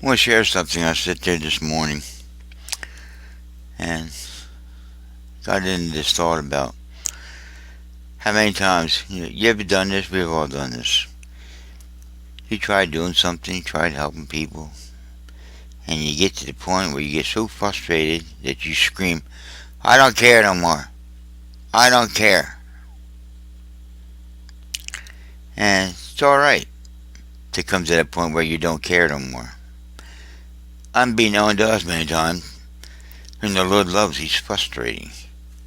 I want to share something. I sat there this morning and got into this thought about how many times, you ever done this? We've all done this. You try doing something, you tried helping people, and you get to the point where you get so frustrated that you scream, I don't care no more. I don't care. And it's alright to come to that point where you don't care no more. Unbeknown to us many times, when the Lord loves, He's frustrating.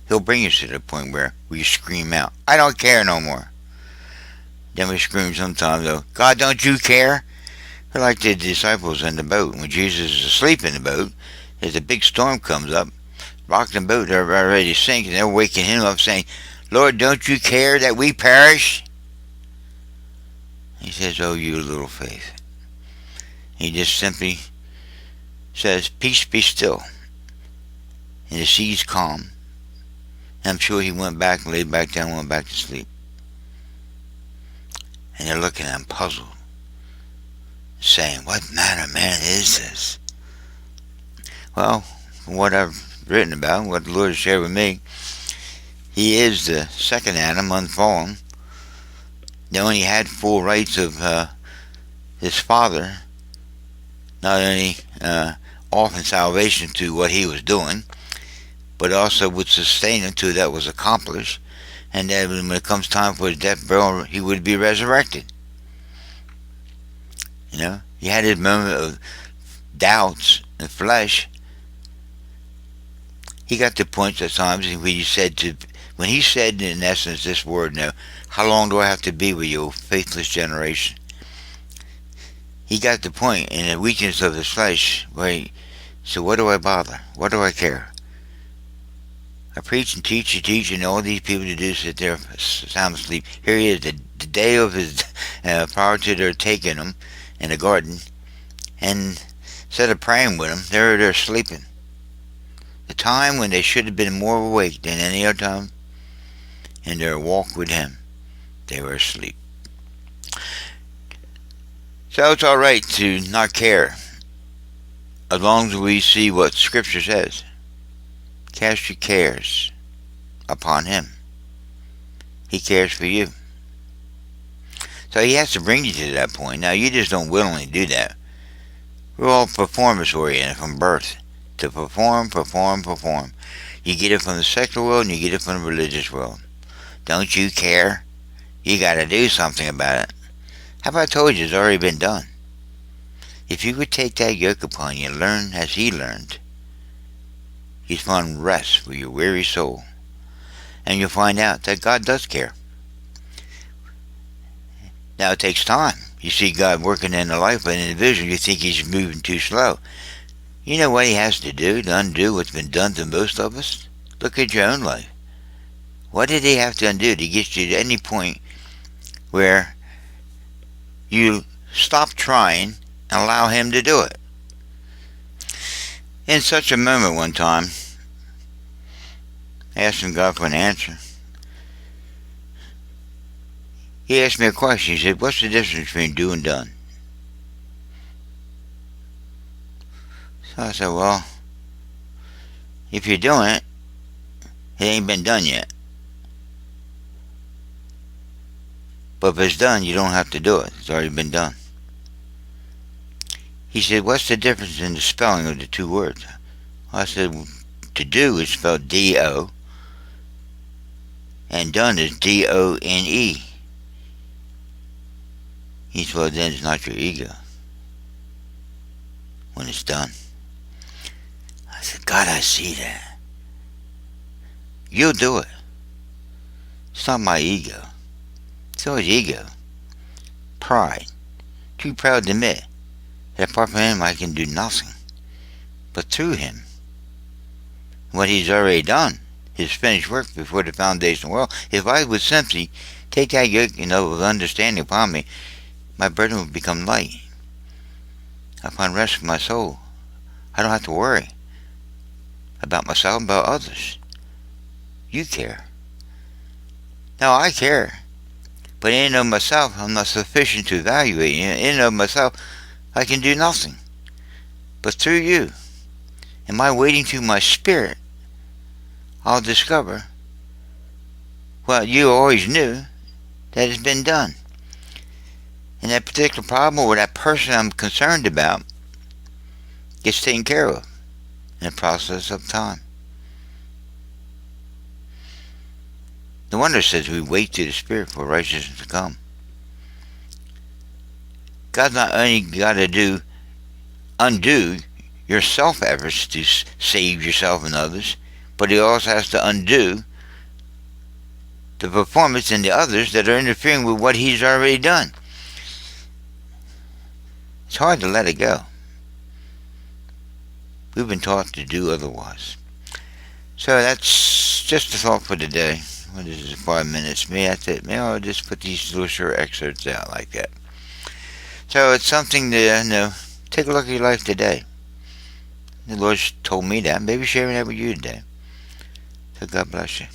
He'll bring us to the point where we scream out, I don't care no more. Then we scream sometimes, though, God, don't you care? We're like the disciples in the boat. When Jesus is asleep in the boat, as a big storm comes up, rocking the boat, they're ready to sink, and they're waking him up saying, Lord, don't you care that we perish? He says, oh, you little faith. He just simply says, peace be still. And the sea's calm. And I'm sure he went back and laid back down and went back to sleep. And they're looking at him puzzled, saying, what manner of man is this? Well, from what I've written about, what the Lord has shared with me, he is the second Adam, unfallen. He only had full rights of his father, not only offering salvation to what he was doing, but also would sustain him till that was accomplished, and that when it comes time for his death, burial, he would be resurrected. He had his moment of doubts and flesh. He got to points at times when he said in essence this word, now, how long do I have to be with you, faithless generation? He got the point in the weakness of his flesh where he said, what do I bother? What do I care? I preach and teach, and all these people to do sit there sound asleep. Here he is, the day of his, prior to their taking him in the garden, and instead of praying with him, they're sleeping. The time when they should have been more awake than any other time in their walk with him, they were asleep. So it's alright to not care, as long as we see what Scripture says. Cast your cares upon him. He cares for you. So he has to bring you to that point. Now, you just don't willingly do that. We're all performance oriented from birth. To perform. You get it from the secular world and you get it from the religious world. Don't you care? You got to do something about it. Have I told you it's already been done? If you would take that yoke upon you and learn as he learned, he's found rest for your weary soul. And you'll find out that God does care. Now it takes time. You see God working in the life of an individual, you think he's moving too slow. You know what he has to do to undo what's been done to most of us? Look at your own life. What did he have to undo to get you to any point where you stop trying and allow him to do it? In such a moment one time, asking God for an answer, he asked me a question. He said, what's the difference between do and done? So I said, well, if you're doing it, it ain't been done yet. But if it's done, you don't have to do it. It's already been done. He said, what's the difference in the spelling of the two words? I said, to do is spelled D-O, and done is D-O-N-E. He said, well, then it's not your ego when it's done. I said, God, I see that. You'll do it. It's not my ego. It's always ego. Pride. Too proud to admit that apart from him I can do nothing. But through him, what he's already done, his finished work before the foundation of the world, if I would simply take that yoke of understanding upon me, my burden would become light. I find rest for my soul. I don't have to worry about myself, about others. You care. Now I care. But in and of myself, I'm not sufficient to evaluate. In and of myself, I can do nothing. But through you, and my waiting to my spirit, I'll discover what you always knew, that has been done. And that particular problem or that person I'm concerned about gets taken care of in the process of time. No wonder it says we wait to the Spirit for righteousness to come. God's not only got to undo your self-efforts to save yourself and others, but He also has to undo the performance in the others that are interfering with what He's already done. It's hard to let it go. We've been taught to do otherwise. So that's just a thought for today. What is it, 5 minutes? Maybe that's it. Maybe I'll just put these little short excerpts out like that. So it's something to take a look at your life today. The Lord told me that. Maybe sharing that with you today. So God bless you.